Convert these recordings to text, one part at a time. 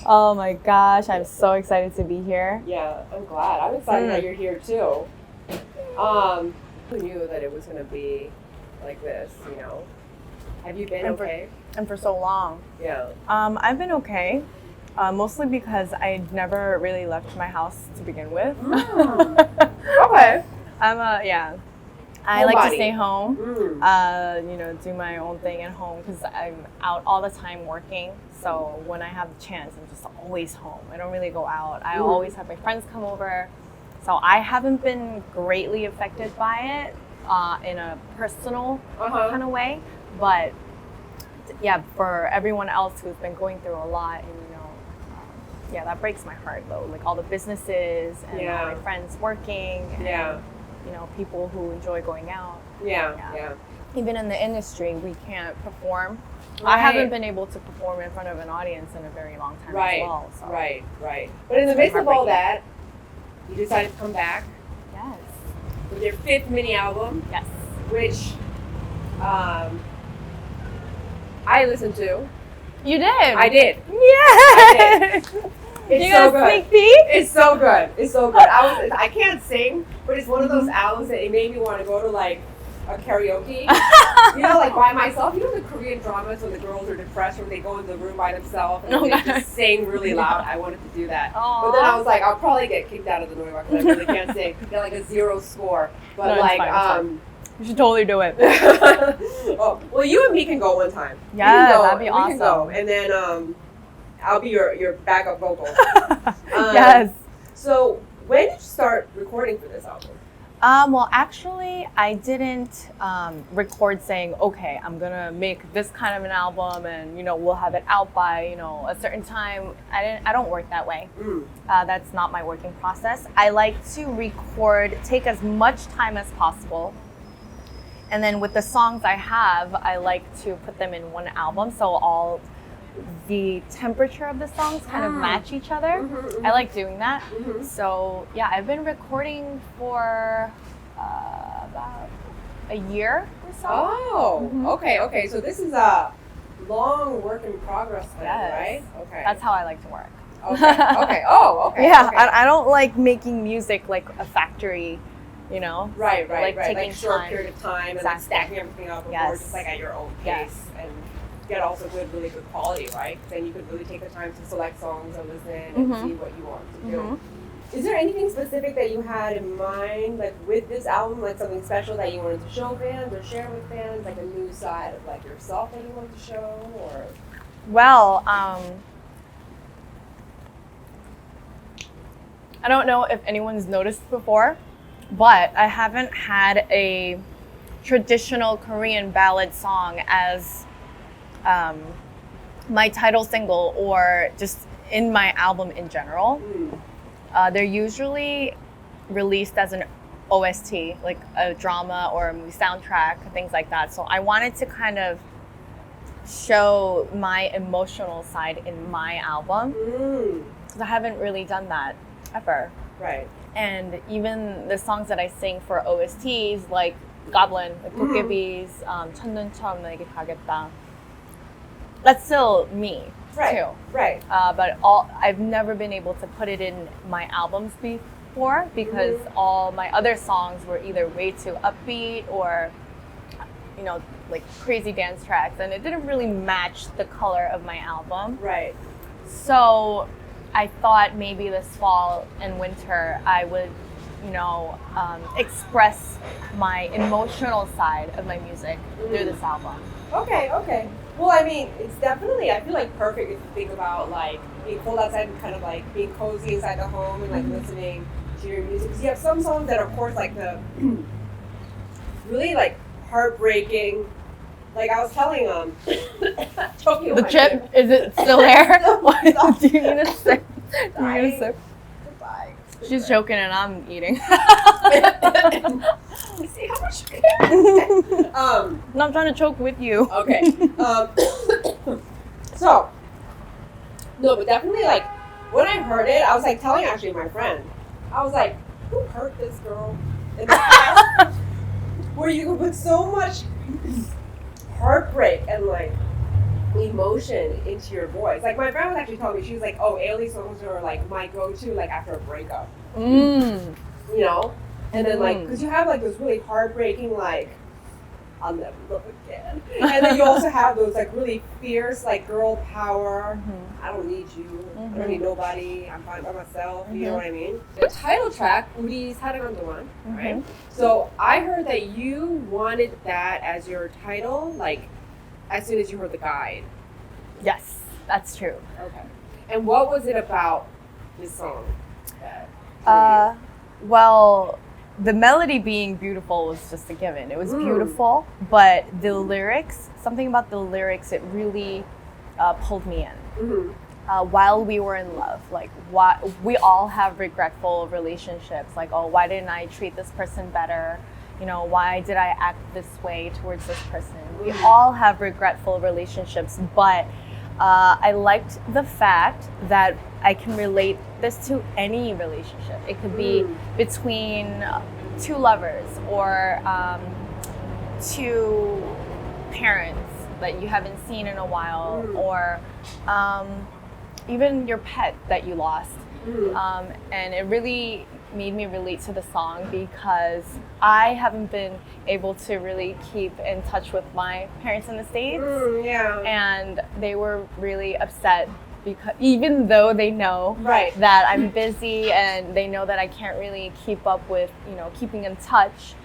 Oh my gosh, I'm so excited to be here. Yeah, I'm glad. I'm excited that you're here too. Who knew that it was going to be like this, you know? Have you been okay? And for so long. Yeah. I've been okay, mostly because I never really left my house to begin with. Okay. I like to stay home, do my own thing at home because I'm out all the time working. So when I have the chance, I'm just always home. I don't really go out. I always have my friends come over. So I haven't been greatly affected by it in a personal kind of way. But yeah, for everyone else who's been going through a lot, and that breaks my heart though. Like all the businesses and all my friends working. And, people who enjoy going out. Yeah. Even in the industry, we can't perform. Right. I haven't been able to perform in front of an audience in a very long time as well. So. Right. But in the midst of all that, you decided to come back. Yes. With your 5th mini album. Yes. Which I listened to. You did? I did. Yeah. I did. It's you so got a good. sneak peek? It's so good. I can't sing, but it's one of those albums that it made me want to go to like a karaoke. Like by myself. You know the Korean dramas when the girls are depressed when they go in the room by themselves and they just sing really loud. I wanted to do that. Aww. But then I was like, I'll probably get kicked out of the Noiwa because I really can't sing. Get like a 0 score. But no, it's fine. You should totally do it. Oh, well, you and me can go one time. Yeah, that'd be awesome. We can go, and then I'll be your backup vocal. Yes. So when did you start recording for this album? Well, actually, I didn't record saying, okay, I'm gonna make this kind of an album, and we'll have it out by a certain time. I don't work that way. That's not my working process. I like to record, take as much time as possible. And then with the songs I have, I like to put them in one album, so all the temperature of the songs kind of match each other. I like doing that. So yeah, I've been recording for about a year or so. Oh, okay. So this is a long work in progress then, right? Okay. That's how I like to work. Okay. Oh, okay. Yeah, okay. I don't like making music like a factory. Right. Like taking like short time. period of time and like stacking everything up, just like at your own pace and get also really good quality, right? Then you could really take the time to select songs and listen and see what you want to do. Is there anything specific that you had in mind, like with this album, like something special that you wanted to show fans or share with fans, like a new side of like yourself that you wanted to show, or? Well, I don't know if anyone's noticed before, but I haven't had a traditional Korean ballad song as my title single or just in my album in general. They're usually released as an OST, like a drama or a movie soundtrack, things like that. So I wanted to kind of show my emotional side in my album because I haven't really done that ever. Right. And even the songs that I sing for OSTs, like Goblin, like 도깨비's 첫눈처럼 내게 가겠다, that's still me too. Right. But I've never been able to put it in my albums before because all my other songs were either way too upbeat or like crazy dance tracks, and it didn't really match the color of my album. Right. So I thought maybe this fall and winter I would, express my emotional side of my music through this album. Okay. Well, I mean, it's definitely, I feel like perfect if you think about like being cold outside and kind of like being cozy inside the home and like listening to your music. Because you have some songs that are, of course, like the really like heartbreaking. Like I was telling the chip, is it still there? What do you need to say? Goodbye. She's joking and I'm eating. See how much you can. No, I'm trying to choke with you. Okay. So, no, but definitely like when I heard it, I was like telling actually my friend, I was like, who hurt this girl in the past? Where you can put so much heartbreak and like emotion into your voice. Like my friend was actually telling me, she was like, "Oh, AILEE songs are like my go-to like after a breakup." You know, and then like because you have like those really heartbreaking like I'll never love again, and then you also have those like really fierce like girl power. I don't need you. I don't need nobody. I'm fine by myself. You know what I mean? The title track, 우리 사랑한 동안, right? So I heard that you wanted that as your title, like as soon as you heard the guide. Yes, that's true. Okay. And what was it about this song? Well, the melody being beautiful was just a given. It was beautiful, but the lyrics, something about the lyrics, it really pulled me in. While we were in love, like we all have regretful relationships. Like, oh, why didn't I treat this person better? You know, why did I act this way towards this person? We all have regretful relationships, but I liked the fact that I can relate this to any relationship. It could be between two lovers or two parents that you haven't seen in a while, or even your pet that you lost. And it really made me relate to the song because I haven't been able to really keep in touch with my parents in the States. And they were really upset because even though they know that I'm busy and they know that I can't really keep up with, you know, keeping in touch,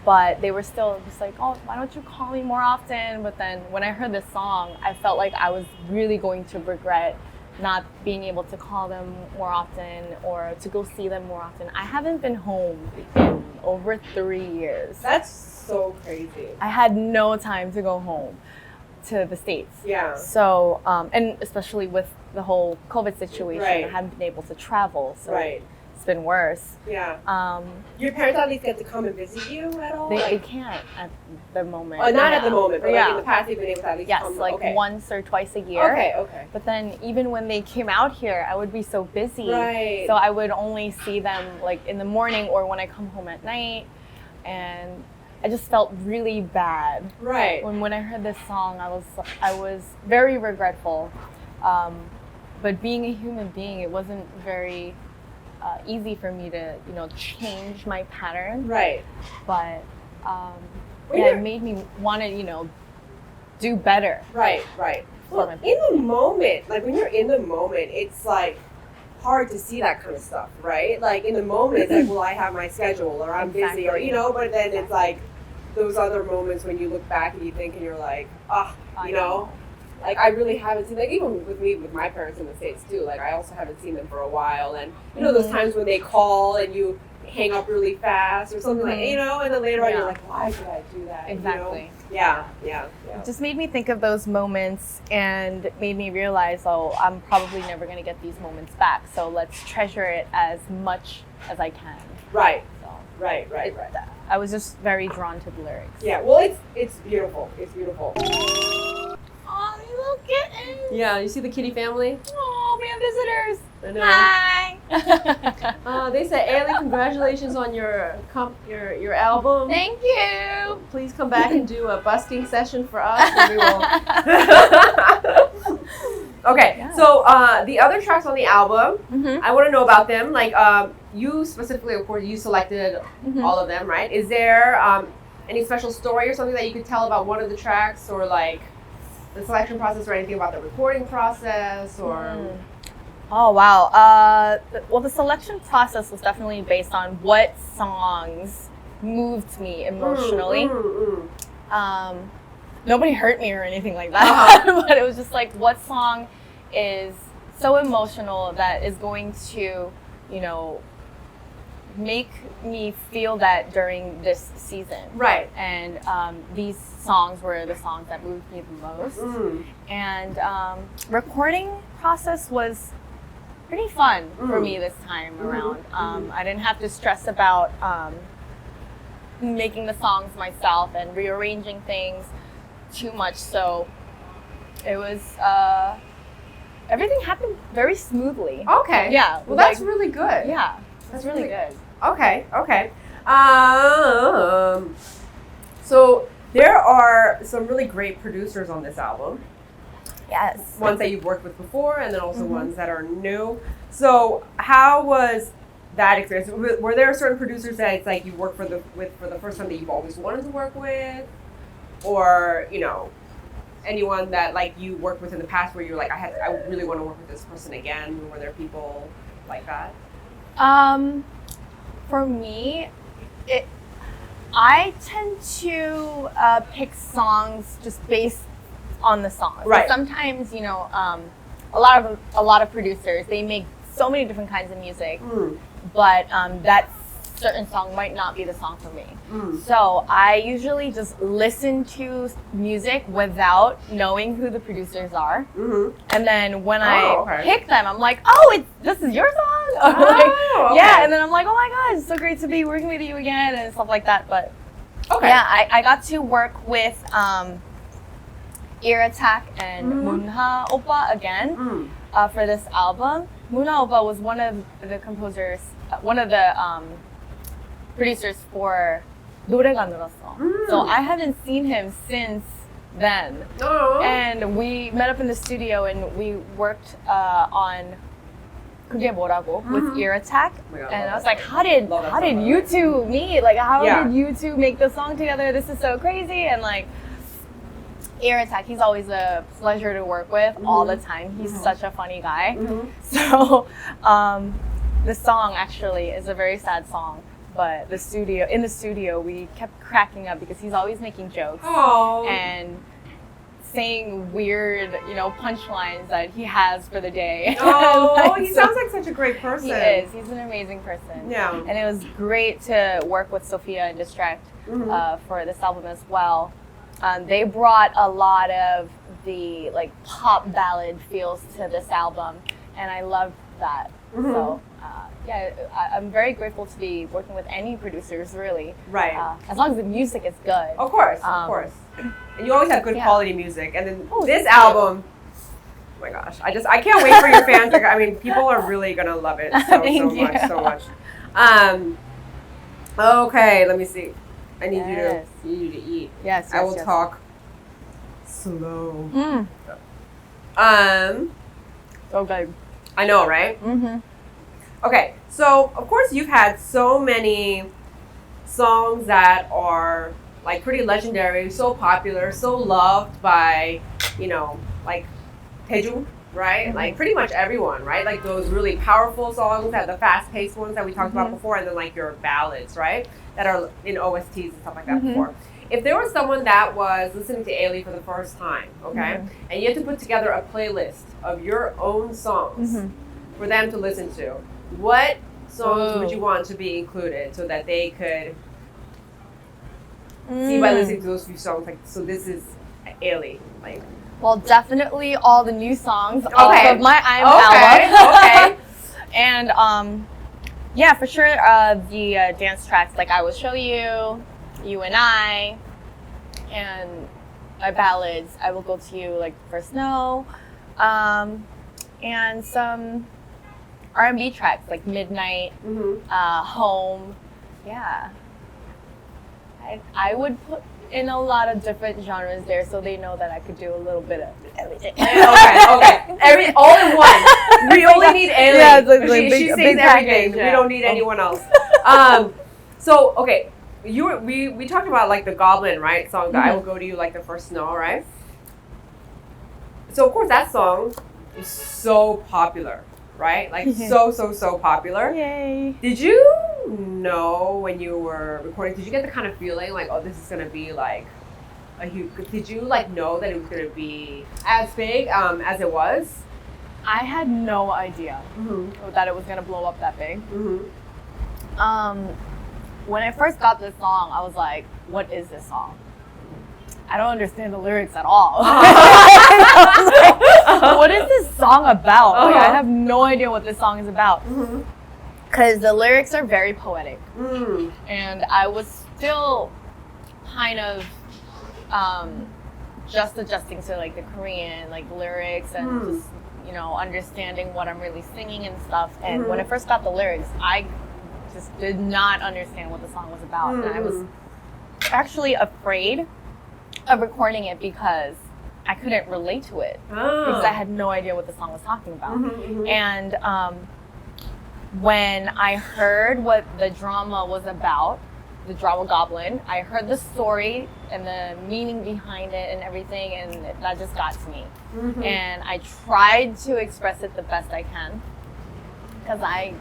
but they were still just like, oh, why don't you call me more often? But then when I heard this song, I felt like I was really going to regret not being able to call them more often or to go see them more often. I haven't been home in over 3 years. That's so crazy. I had no time to go home to the States. So, and especially with the whole COVID situation, I haven't been able to travel. So it's been worse. Your parents at least get to come and visit you at all? They can't at the moment. Oh, not at the moment, but like in the past they've been able to at least come. Yes, like once or twice a year. But then even when they came out here, I would be so busy. So I would only see them like in the morning or when I come home at night. And I just felt really bad. When I heard this song, I was very regretful. But being a human being, it wasn't very easy for me to, you know, change my pattern. But it made me want to, you know, do better. Well, in the moment, like when you're in the moment, it's like hard to see that kind of stuff, right? Like in the moment, it's like, well, I have my schedule or I'm busy or, you know, but then it's like those other moments when you look back and you think and you're like, you know, like I really haven't seen, like even with me, with my parents in the States too, like I also haven't seen them for a while. And you know, those times when they call and you hang up really fast or something like, you know, and then later on you're like, why did I do that? Exactly. You know? It just made me think of those moments and made me realize, oh, I'm probably never going to get these moments back. So let's treasure it as much as I can. So, I was just very drawn to the lyrics. Well, it's beautiful. It's beautiful. Oh, these little kittens. Yeah, you see the kitty family? Oh, we have visitors. I know. Hi. They said, AILEE, congratulations on your album. Thank you. Please come back and do a busking session for us. And we will. Okay, so the other tracks on the album, I want to know about them. Like you specifically, of course, you selected all of them, right? Is there any special story or something that you could tell about one of the tracks, or like the selection process, or anything about the recording process, or? Oh wow. Well, the selection process was definitely based on what songs moved me emotionally. Nobody hurt me or anything like that, but it was just like, what song is so emotional that is going to, you know, make me feel that during this season. And these songs were the songs that moved me the most. And recording process was pretty fun for me this time around. I didn't have to stress about making the songs myself and rearranging things too much. So it was everything happened very smoothly. Yeah. Well, that's really good. Yeah, that's really good. Okay. So there are some really great producers on this album. Yes. Ones that you've worked with before, and then also ones that are new. So how was that experience? Were there certain producers that it's like you work for the first time that you've always wanted to work with, or anyone that like you worked with in the past where you're like, I really want to work with this person again? Were there people like that? For me, I tend to pick songs just based on the song. Right. So sometimes, a lot of producers, they make so many different kinds of music, but that certain song might not be the song for me. So I usually just listen to music without knowing who the producers are, and then when I pick them, I'm like, oh, this is your song? Oh, okay. Yeah, and then I'm like, oh my god, it's so great to be working with you again and stuff like that. But yeah, I got to work with Ear Attack and Munha Oppa again for this album. Munha Oppa was one of the composers, one of the producers for 노래가 늘었어. So I haven't seen him since then. And we met up in the studio and we worked on 그게 뭐라고 with Ear Attack. And I was like, how did you two meet? Like, how did you two make the song together? This is so crazy. And like, Ear Attack, he's always a pleasure to work with all the time. He's such a funny guy. So the song actually is a very sad song, but in the studio we kept cracking up because he's always making jokes and saying weird, punchlines that he has for the day. He sounds like such a great person. He is. He's an amazing person. Yeah. And it was great to work with Sophia and Distract for this album as well. They brought a lot of the like pop ballad feels to this album, and I loved that. So I'm very grateful to be working with any producers, really. Right. As long as the music is good. Of course. And you always have good quality music. And then this album, oh my gosh, I can't wait for your fans. I mean, people are really gonna love it so much. Okay, let me see. I need you to eat. Yes. I will talk slow. So good. I know, right? Okay, so of course you've had so many songs that are like pretty legendary, so popular, so loved by, like Taeju, right? Like pretty much everyone, right? Like those really powerful songs, that the fast-paced ones that we talked about before, and then like your ballads, right? That are in OSTs and stuff like that before. If there was someone that was listening to AILEE for the first time, okay, and you had to put together a playlist of your own songs for them to listen to, what songs would you want to be included so that they could see by listening to those few songs, like, so this is AILEE, like? Well, definitely all the new songs off of my album. And yeah, for sure, the dance tracks, like I Will Show You, You and I, and my ballads, I Will Go to You, like First No, and some R&B tracks like Midnight, Home. Yeah, I would put in a lot of different genres there, so they know that I could do a little bit of everything. Okay. All in one. We only need AILEE. Yeah, it's like she sings everything. We don't need anyone else. So okay, we talked about like the Goblin, right? Song that I Will Go to You, like the First Snow, right? So of course that song is so popular, right? Like so popular. Yay! Did you know when you were recording? Did you get the kind of feeling like, oh, this is gonna be like a huge? Did you like know that it was gonna be as big as it was? I had no idea that it was gonna blow up that big. When I first got this song, I was like, what is this song? I don't understand the lyrics at all. What is this song about? Like, I have no idea what this song is about. Because the lyrics are very poetic. And I was still kind of just adjusting to like the Korean like lyrics and just, understanding what I'm really singing and stuff. And when I first got the lyrics, I just did not understand what the song was about. And I was actually afraid of recording it because I couldn't relate to it because I had no idea what the song was talking about. And when I heard what the drama was about, the Drama Goblin, I heard the story and the meaning behind it and everything, and that just got to me. And I tried to express it the best I can because I'm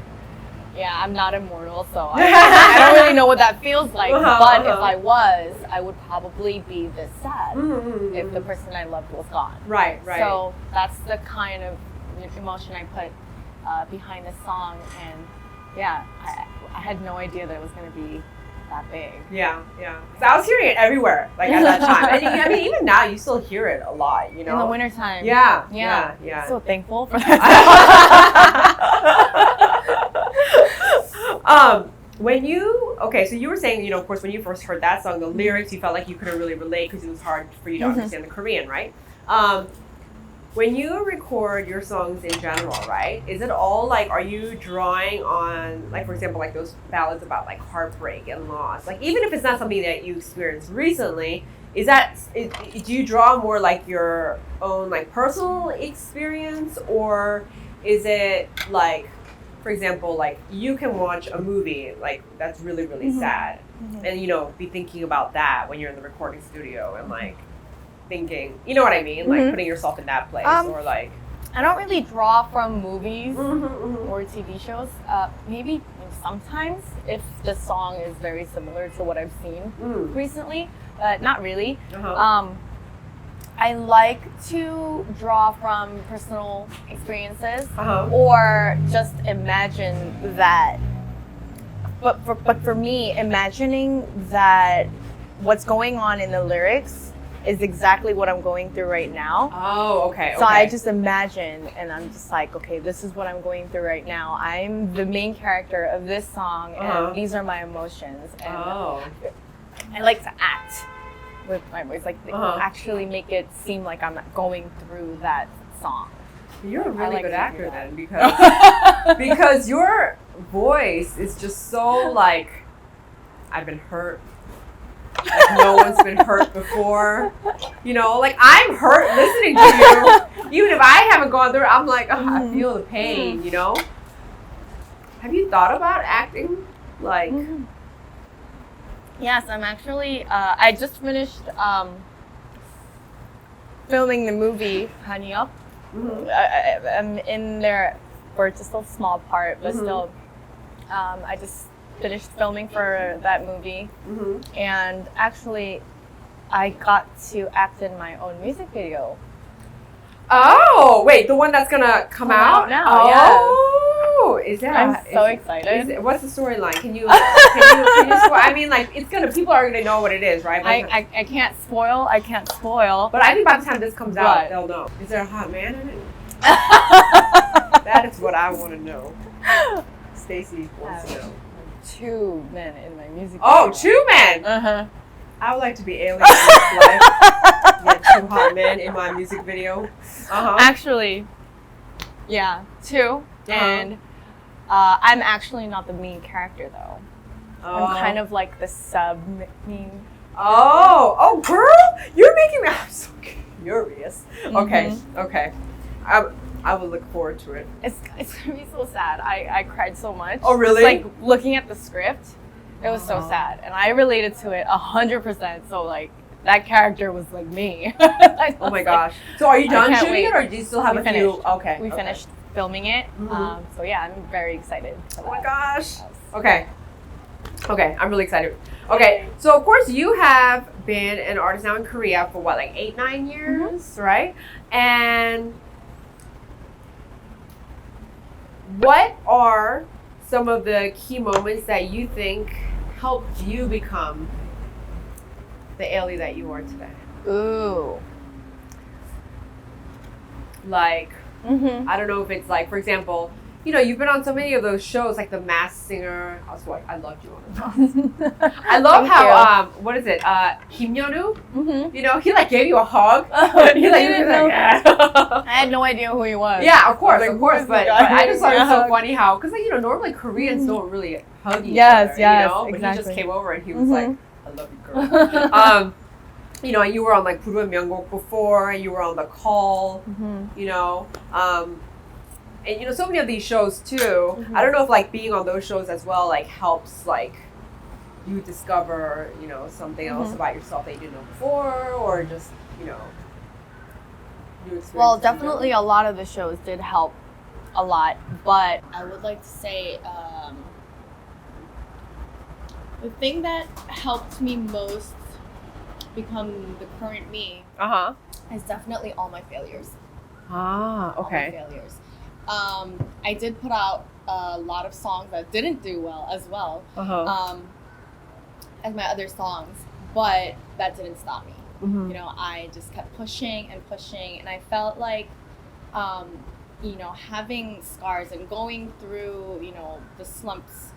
not immortal, so I don't really know what that feels like. But if I was, I would probably be this sad if the person I loved was gone. Right. So that's the kind of emotion I put behind this song, and I had no idea that it was going to be that big. Yeah. So I was hearing it everywhere, like at that time. And I mean, even now, you still hear it a lot, you know? In the wintertime. Yeah. So thankful for that. So you were saying, of course, when you first heard that song, the lyrics, you felt like you couldn't really relate because it was hard for you to understand the Korean, right? When you record your songs in general, right, is it all like, are you drawing on, like, for example, like those ballads about like heartbreak and loss? Like, even if it's not something that you experienced recently, do you draw more like your own like personal experience, or is it like, for example, like you can watch a movie like that's really, really sad and, be thinking about that when you're in the recording studio and like thinking, you know what I mean? Like putting yourself in that place or like. I don't really draw from movies or TV shows. Maybe sometimes if the song is very similar to what I've seen recently, but not really. I like to draw from personal experiences or just imagine that. But for me, imagining that what's going on in the lyrics is exactly what I'm going through right now. Oh, okay. So I just imagine, and I'm just like, okay, this is what I'm going through right now. I'm the main character of this song, and these are my emotions. And I like to act with my voice, like actually make it seem like I'm going through that song. You're a really good actor then, because your voice is just so like, I've been hurt. Like no one's been hurt before, like I'm hurt listening to you. Even if I haven't gone through it, I'm like, I feel the pain, Have you thought about acting? Like, yes, I'm actually, I just finished filming the movie, Honey Up. I'm in there for just a small part, but still, I just finished filming for that movie, and actually I got to act in my own music video. Oh, wait, the one that's gonna come out now? Oh, is that? I'm so excited. What's the storyline? Can you I mean, like, people are gonna know what it is, right? I can't spoil. But I think by the time this comes out, they'll know. Is there a hot man in it? That is what I want to know. Stacy wants to know. 2 men in my music video. Oh, 2 men? I would like to be AILEE in this life. Yeah, 2 hot men in my music video. Actually, 2. And I'm actually not the main character, though. I'm kind of like the sub-main. Oh, girl! You're making me... I'm so curious. Okay. I will look forward to it. It's gonna be so sad. I cried so much. Oh, really? Like, looking at the script, it was so sad. And I related to it 100%. So, like, that character was like me. Oh my gosh. So are you done shooting it, or do you still have finished. Okay. We finished filming it. So yeah, I'm very excited for that. Oh my gosh. Okay, I'm really excited. Okay, so of course you have been an artist now in Korea for what, like 8-9 years, right? And what are some of the key moments that you think helped you become the AILEE that you are today? Ooh. Like, I don't know if it's like, for example, you've been on so many of those shows, like The Masked Singer. I loved you on it. I love how, what is it, Kim Yeonu? He like gave you a hug. He like, I had no idea who he was. Yeah, of course, but I just thought it was so funny how, because normally Koreans don't really hug each other, yes, but exactly. he just came over and he was like, I love you, girl. you know, you were on like 부르는 명곡 before, and you were on The Call, you know, and you know, so many of these shows too. I don't know if like being on those shows as well like helps like you discover, you know, something else about yourself that you didn't know before, or just, you know, new experiences. Well, definitely a lot of the shows did help a lot, but I would like to say the thing that helped me most become the current me is definitely all my failures. Okay. All my failures. I did put out a lot of songs that didn't do well as well as my other songs, but that didn't stop me. You know, I just kept pushing and pushing, and I felt like, you know, having scars and going through, you know, the slumps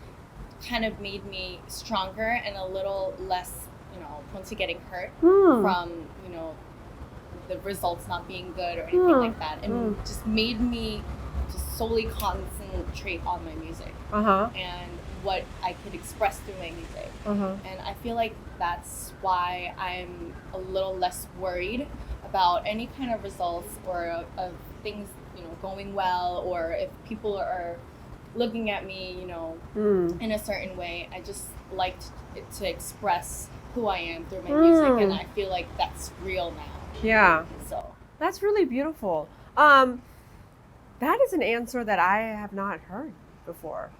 kind of made me stronger and a little less, you know, prone to getting hurt from, you know, the results not being good or anything like that, and just made me just solely concentrate on my music and what I could express through my music. And I feel like that's why I'm a little less worried about any kind of results or of things, you know, going well, or if people are looking at me, you know, in a certain way. I just like to express who I am through my music, and I feel like that's real now. Yeah. So that's really beautiful. That is an answer that I have not heard before.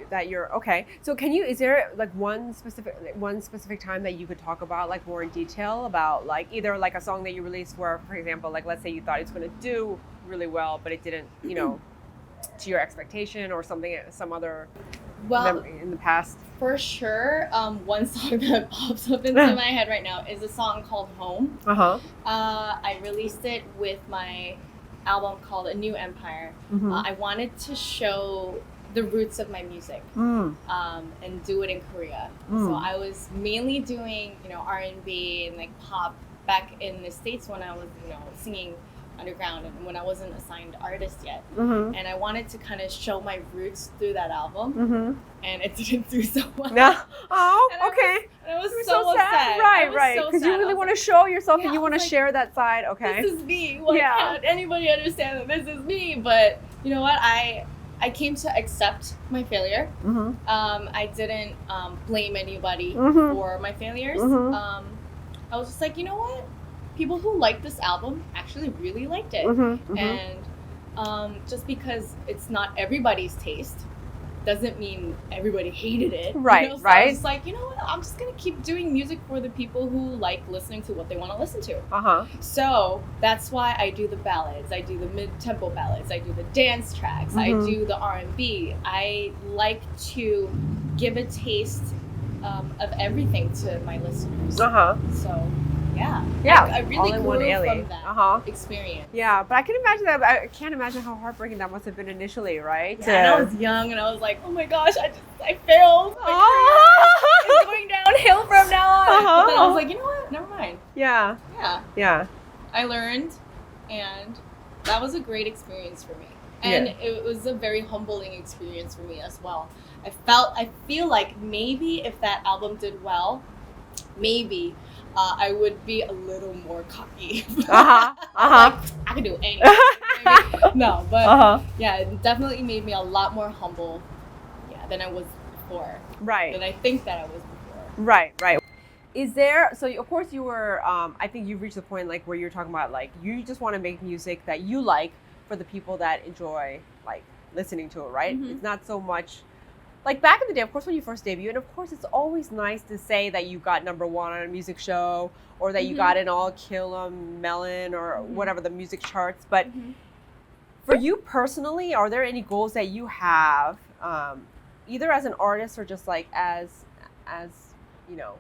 That you're okay. So is there like one specific time that you could talk about like more in detail about like either like a song that you released where, for example, like let's say you thought it's going to do really well, but it didn't, you know, to your expectation, or something, some other memory in the past? For sure, one song that pops up into my head right now is a song called Home. I released it with my album called A New Empire. I wanted to show the roots of my music and do it in Korea. So I was mainly doing, you know, R&B and like pop back in the States when I was, you know, singing underground and when I wasn't a signed artist yet. And I wanted to kind of show my roots through that album, and it didn't do so well. No. Oh, okay. I was so upset. Right. Because you really want to show yourself and you want to share that side. Okay. This is me. Why can't anybody understand that this is me? But you know what? I came to accept my failure. I didn't blame anybody for my failures. I was just like, you know what? People who liked this album actually really liked it. And just because it's not everybody's taste doesn't mean everybody hated it. Right, you know? So right. I was like, you know what? I'm just going to keep doing music for the people who like listening to what they want to listen to. So that's why I do the ballads. I do the mid-tempo ballads. I do the dance tracks. I do the R&B. I like to give a taste of everything to my listeners. So... Yeah. I really grew from that experience. Yeah, but I can imagine that. I can't imagine how heartbreaking that must have been initially, right? Yeah, and I was young, and I was like, oh my gosh, I failed. It's going downhill from now on. But then I was like, you know what? Never mind. Yeah. I learned, and that was a great experience for me. And it was a very humbling experience for me as well. I feel like maybe if that album did well, maybe I would be a little more cocky. Like, I can do anything. No, but yeah, it definitely made me a lot more humble than I was before. Right. Than I think that I was before. Right. Is there, so of course you were, I think you've reached the point like where you're talking about like, you just want to make music that you like for the people that enjoy like listening to it, right? It's not so much, like back in the day, of course, when you first debuted, and of course, it's always nice to say that you got #1 on a music show, or that you got an all kill melon, or whatever the music charts. But for you personally, are there any goals that you have, either as an artist or just like as you know,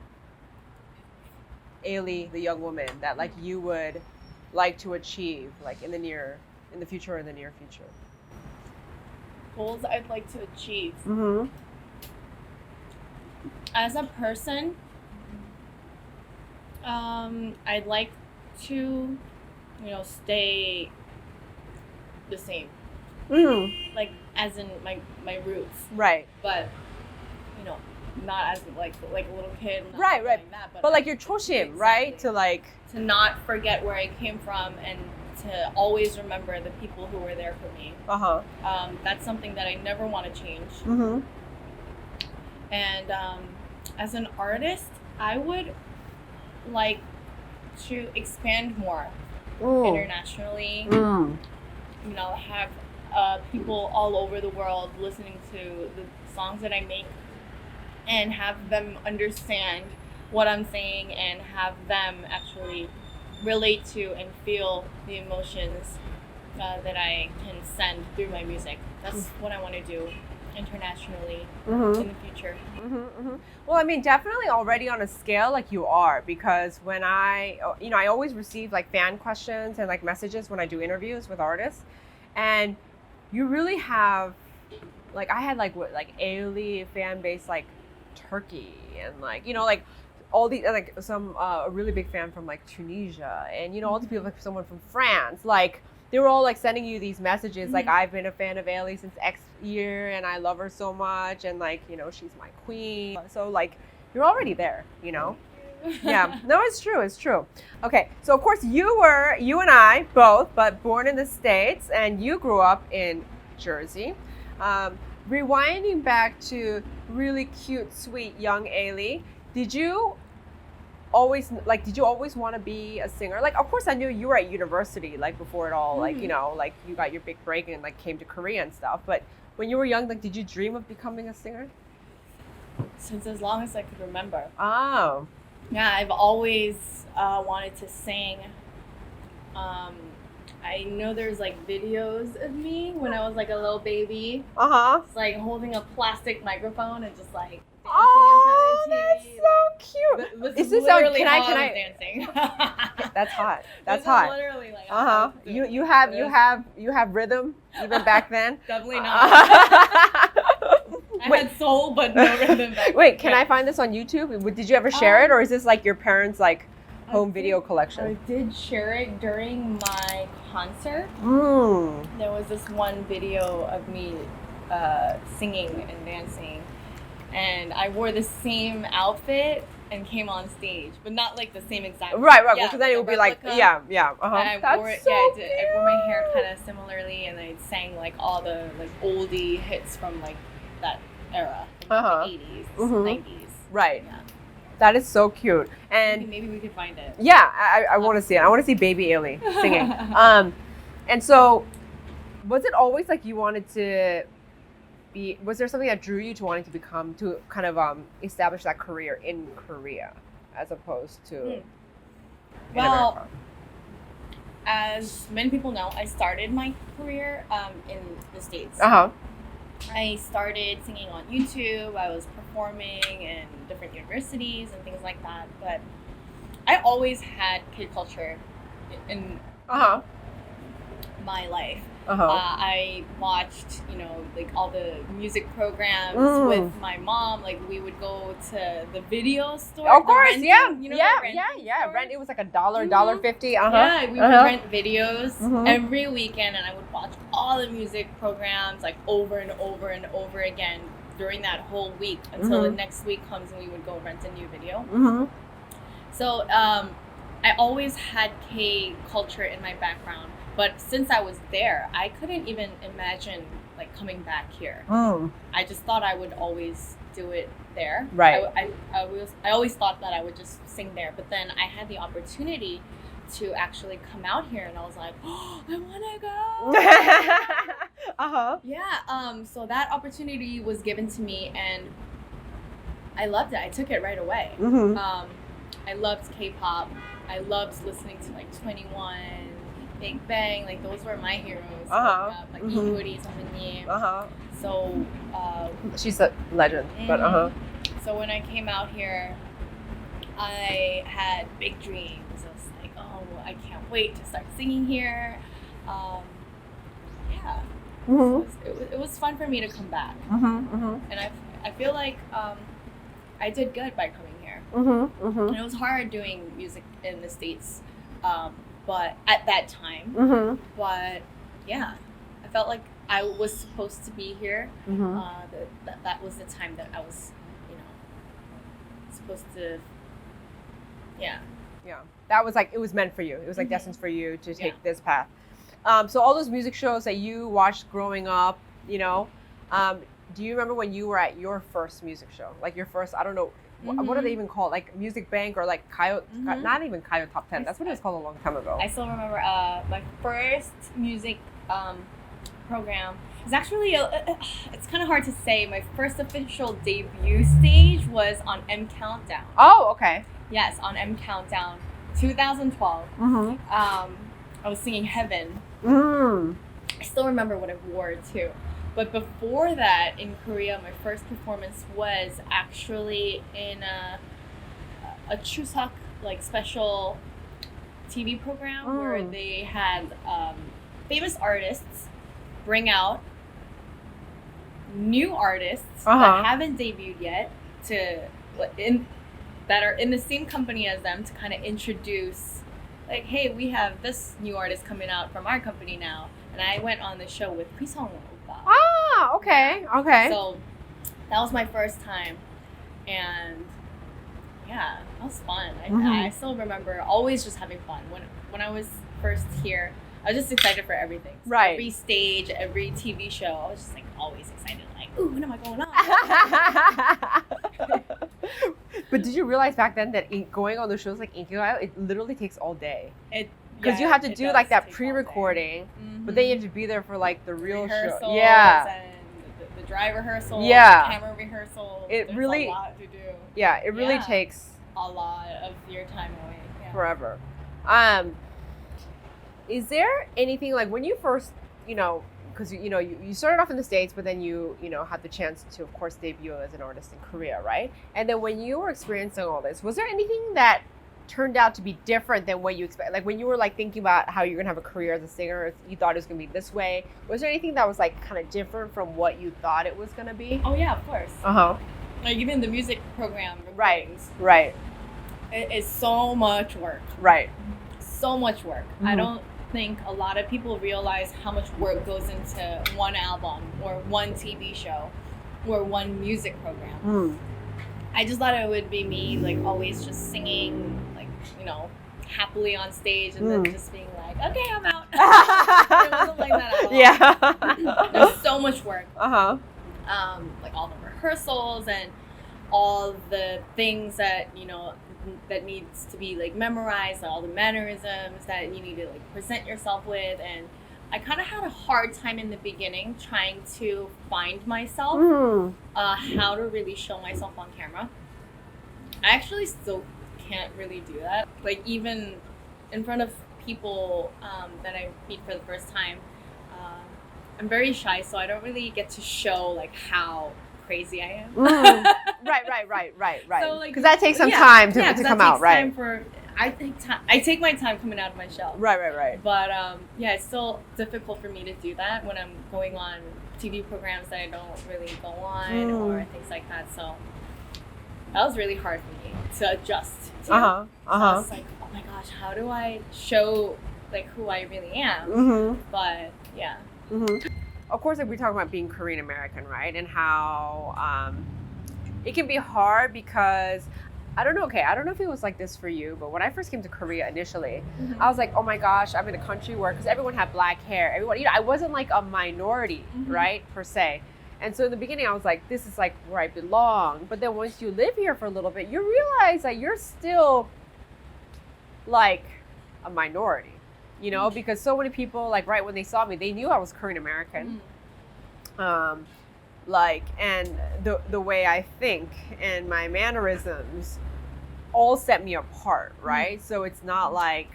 AILEE, the young woman, that like you would like to achieve, like in the future or in the near future? Goals I'd like to achieve. As a person, I'd like to, you know, stay the same. Like as in my roots. Right. But, you know, not as like a little kid. Right. Like that, but like your choshim, right? To like to not forget where I came from and to always remember the people who were there for me. That's something that I never want to change. And as an artist, I would like to expand more internationally. You know, have people all over the world listening to the songs that I make and have them understand what I'm saying and have them actually relate to and feel the emotions that I can send through my music. That's what I want to do internationally in the future. Well, I mean, definitely already on a scale like you are, because when I always receive like fan questions and like messages when I do interviews with artists, and you really have, like, I had like AILEE fan base like Turkey, and like, you know, like all these, like some a really big fan from like Tunisia, and you know, all the people, like someone from France, like they were all like sending you these messages like, I've been a fan of AILEE since X year and I love her so much, and like, you know, she's my queen. So like you're already there, you know. Yeah, no, it's true. Okay, so of course you and I both, but born in the States, and you grew up in Jersey. Rewinding back to really cute, sweet young AILEE, did you always want to be a singer? Like, of course I knew you were at university, like before it all, like, you know, like you got your big break and like came to Korea and stuff, but when you were young, like, did you dream of becoming a singer? Since as long as I could remember. Oh. Yeah, I've always wanted to sing. I know there's like videos of me when I was like a little baby. It's like holding a plastic microphone and just like dancing in front of the TV. That's so cute. This is literally can how I was dancing. That's hot. That's this hot. Is literally like You have rhythm even back then? Definitely not. I had soul but no rhythm back then. Wait, can I find this on YouTube? Did you ever share it, or is this like your parents' like home video collection? I did share it during my concert. There was this one video of me singing and dancing, and I wore the same outfit and came on stage, but not like the same exact. Right. Yeah, because then it would be like, yeah. And I wore it. So I did. I wore my hair kind of similarly, and I sang like all the like oldie hits from like that era, like the 80s, 90s. Right. Yeah. That is so cute. And maybe we could find it. Yeah, I want to see it. I want to see baby AILEE singing. And so, was it always like you wanted to be? Was there something that drew you to wanting to kind of establish that career in Korea, as opposed to? Well, as many people know, I started my career in the States. I started singing on YouTube. I was performing in different universities and things like that. But I always had kid culture in my life. I watched, you know, like all the music programs with my mom. Like we would go to the video store. Of course, renting, yeah, you know, yeah. Rent. It was like $1.50. $1.50. Yeah, we would rent videos every weekend, and I would watch all the music programs like over and over and over again during that whole week until the next week comes and we would go rent a new video. So I always had K culture in my background. But since I was there, I couldn't even imagine like coming back here. I just thought I would always do it there. Right. I always thought that I would just sing there. But then I had the opportunity to actually come out here, and I was like, oh, I want to go. Yeah. So that opportunity was given to me, and I loved it. I took it right away. I loved K-pop. I loved listening to like 21. Big Bang, like those were my heroes. Like Woody, Sonyeon. So she's a legend. But So when I came out here, I had big dreams. I was like, oh, I can't wait to start singing here. Yeah. So it was fun for me to come back. And I feel like I did good by coming here. And it was hard doing music in the States. But at that time, but yeah, I felt like I was supposed to be here. That was the time that I was, you know, supposed to, yeah. Yeah, that was like, it was meant for you. It was like Mhm. destined for you to take Yeah. this path. So all those music shows that you watched growing up, you know, do you remember when you were at your first music show? Like your first, I don't know, what are they even called? Like Music Bank or like Coyote, Mhm. not even Coyote Top 10. That's what it was called a long time ago. I still remember my first music program. It's actually, it's kind of hard to say. My first official debut stage was on M Countdown. Oh, okay. Yes, on M Countdown, 2012. Mm-hmm. I was singing Heaven. Mm. I still remember what I wore too. But before that, in Korea, my first performance was actually in a Chuseok like special TV program where they had famous artists bring out new artists that haven't debuted yet that are in the same company as them to kind of introduce, like, hey, we have this new artist coming out from our company now. And I went on the show with Prisong Oppa. Ah, okay, okay. So that was my first time. And yeah, that was fun. I still remember always just having fun. When I was first here, I was just excited for everything. So right. Every stage, every TV show, I was just like always excited. Like, ooh, when am I going on? But did you realize back then that going on the shows like Inkigayo, it literally takes all day? Because you have to do like that pre-recording, but then you have to be there for like the real show. Yeah. And the dry rehearsal. Yeah. The camera rehearsal. It There's really, a lot to do. Yeah, it really takes a lot of your time away. Yeah. Forever. Is there anything like when you first, because you started off in the States, but then you had the chance to, of course, debut as an artist in Korea, right? And then when you were experiencing all this, was there anything that turned out to be different than what you expect? Like when you were like thinking about how you're gonna have a career as a singer, you thought it was gonna be this way. Was there anything that was like kind of different from what you thought it was gonna be? Oh yeah, of course. Like even the music program. Right. It is so much work. Right. So much work. I don't think a lot of people realize how much work goes into one album or one TV show or one music program. I just thought it would be me like always just singing like, happily on stage and then just being like, okay, I'm out. It wasn't like that at all. Yeah. There's so much work. Like all the rehearsals and all the things that, that needs to be like memorized, all the mannerisms that you need to like present yourself with. And I kind of had a hard time in the beginning trying to find myself, how to really show myself on camera. I actually still can't really do that. Like even in front of people that I meet for the first time, I'm very shy, so I don't really get to show like how crazy I am. Right. So, because that takes some time to come out, right? I take my time coming out of my shell. Right. But it's still difficult for me to do that when I'm going on TV programs that I don't really go on or things like that. So that was really hard for me to adjust to. So I was like, oh my gosh, how do I show like who I really am? But yeah. Of course, like we talk about being Korean American, right? And how it can be hard because I don't know if it was like this for you, but when I first came to Korea initially, I was like, oh my gosh, I'm in a country where, because everyone had black hair, everyone, I wasn't like a minority, right, per se. And so in the beginning, I was like, this is like where I belong. But then once you live here for a little bit, you realize that you're still like a minority, because so many people, like right when they saw me, they knew I was Korean American. And the way I think and my mannerisms all set me apart, right? So it's not like,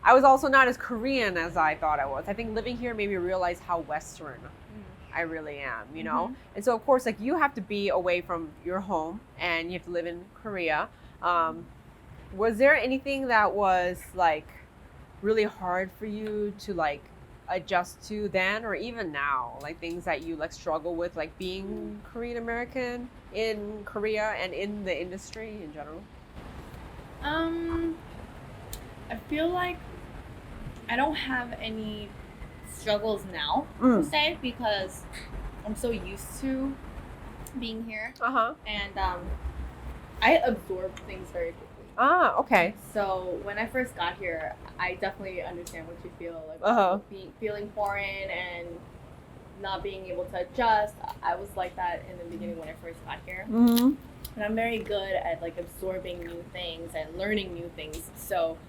I was also not as Korean as I thought I was. I think living here made me realize how Western I really am, And so of course, like you have to be away from your home and you have to live in Korea. Was there anything that was like really hard for you to like adjust to then or even now, like things that you like struggle with, like being Korean American in Korea and in the industry in general? I feel like I don't have any struggles now per se because I'm so used to being here. And I absorb things very quickly. Ah, okay. So when I first got here, I definitely understand what you feel like, feeling foreign and not being able to adjust. I was like that in the beginning when I first got here. Mm-hmm. And I'm very good at like absorbing new things and learning new things. So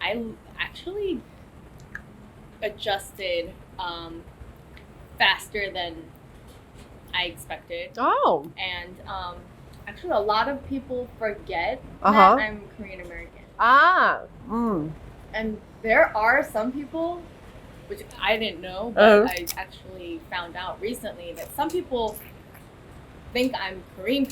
I actually adjusted faster than I expected. Oh. And actually a lot of people forget Uh-huh. that I'm Korean American. Ah. Mm. And there are some people, which I didn't know, but I actually found out recently that some people think I'm Korean.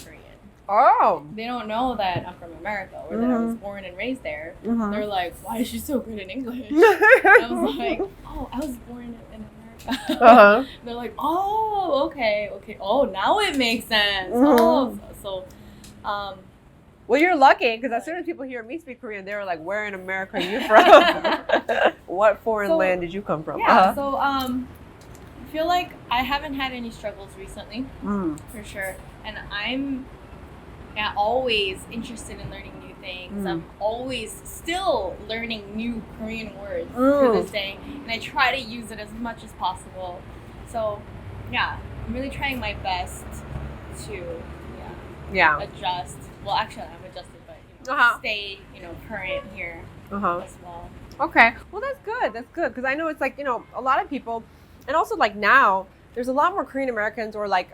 Oh. They don't know that I'm from America or that I was born and raised there. They're like, why is she so good in English? And I was like, oh, I was born in America. They're like, oh, okay. Oh, now it makes sense. Oh, so, well, you're lucky because as soon as people hear me speak Korean, they're like, where in America are you from? What foreign land did you come from? Yeah, so I feel like I haven't had any struggles recently, for sure. And I'm always interested in learning new things. I'm always still learning new Korean words to this day. And I try to use it as much as possible. So, yeah, I'm really trying my best to adjust. Well, actually, I'm adjusted, but stay, current here as well. Okay, well that's good because I know it's like a lot of people, and also like now there's a lot more Korean Americans or like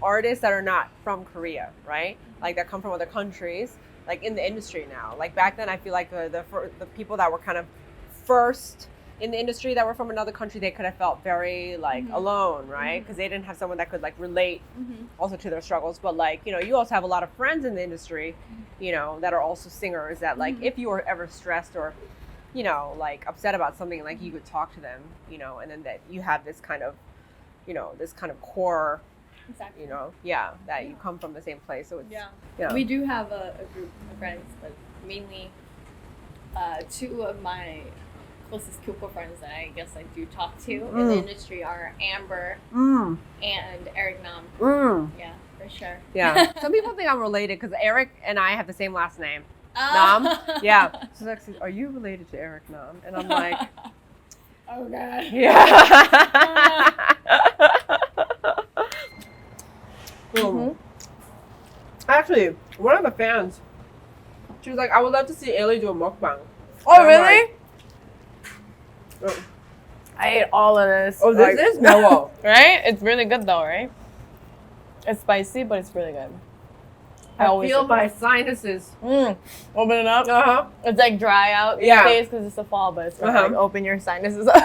artists that are not from Korea, right? Like that come from other countries, like in the industry now. Like back then, I feel like the people that were kind of first in the industry that were from another country, they could have felt very like alone, right? Because they didn't have someone that could like relate also to their struggles. But like you also have a lot of friends in the industry, that are also singers that like if you were ever stressed or like upset about something, like you could talk to them, and then that you have this kind of this kind of core. Exactly. That you come from the same place. So it's, we do have a group of friends, but mainly two of my closest Kyoko friends that I guess I do talk to in the industry are Amber and Eric Nam. Yeah, for sure. Yeah. Some people think I'm related because Eric and I have the same last name. Nam. Yeah. So like, are you related to Eric Nam? And I'm like, oh God. Yeah. Actually, one of the fans, she was like, I would love to see AILEE do a mukbang. Oh, really? I ate all of this. Oh, this is mellow. Right? It's really good though, right? It's spicy, but it's really good. I feel my sinuses. Open it up. It's like dry out these days because it's the fall, but it's like open your sinuses up.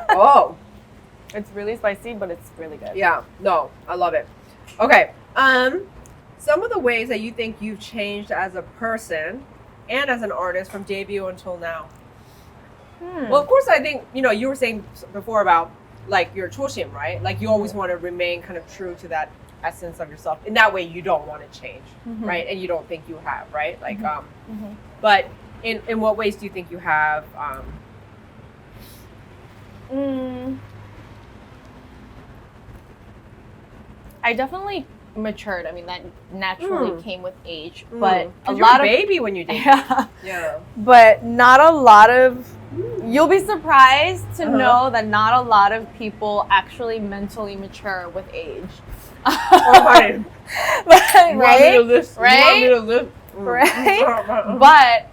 Oh. It's really spicy, but it's really good. Yeah. No, I love it. Okay. Some of the ways that you think you've changed as a person and as an artist from debut until now. Well, of course, I think, you were saying before about like your choshim, right? Like you always want to remain kind of true to that essence of yourself. In that way, you don't want to change, right? And you don't think you have, right? Like, but in what ways do you think you have? I definitely matured. I mean, that naturally came with age, but a lot lot of of baby when you did. Yeah. But not a lot of. You'll be surprised to know that not a lot of people actually mentally mature with age. Right? But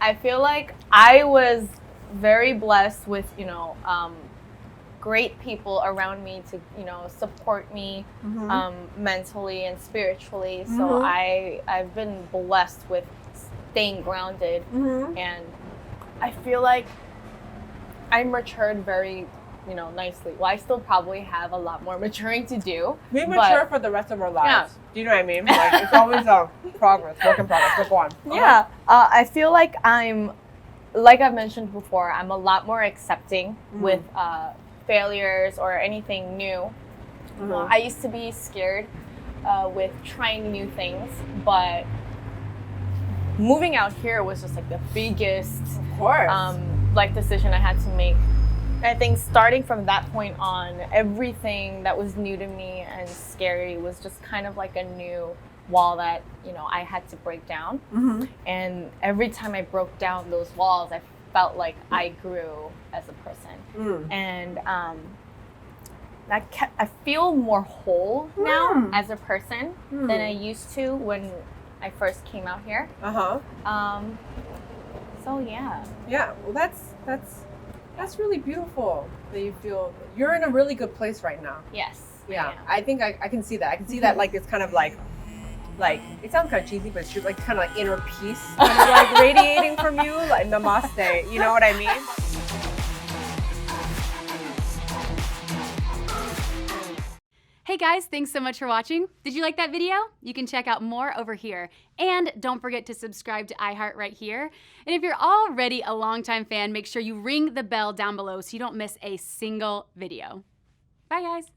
I feel like I was very blessed with great people around me to support me mentally and spiritually. So I've been blessed with staying grounded, and I feel like I matured very nicely. Well, I still probably have a lot more maturing to do. We mature for the rest of our lives. Yeah. Do you know what I mean? Like it's always a progress, work in progress. But go on. Yeah, I feel like like I've mentioned before, I'm a lot more accepting with failures or anything new. I used to be scared with trying new things, but moving out here was just like the biggest decision I had to make. I think starting from that point on, everything that was new to me and scary was just kind of like a new wall that, you know, I had to break down. And every time I broke down those walls, I felt like I grew as a person. And I feel more whole now as a person than I used to when I first came out here. So yeah. Yeah, well that's really beautiful that you feel you're in a really good place right now. Yes. Yeah, I think I can see that. I can see that like it's kind of like it sounds kind of cheesy, but it's like kind of like inner peace kind of like radiating from you, like namaste. You know what I mean? Hey guys, thanks so much for watching. Did you like that video? You can check out more over here. And don't forget to subscribe to iHeart right here. And if you're already a longtime fan, make sure you ring the bell down below so you don't miss a single video. Bye guys.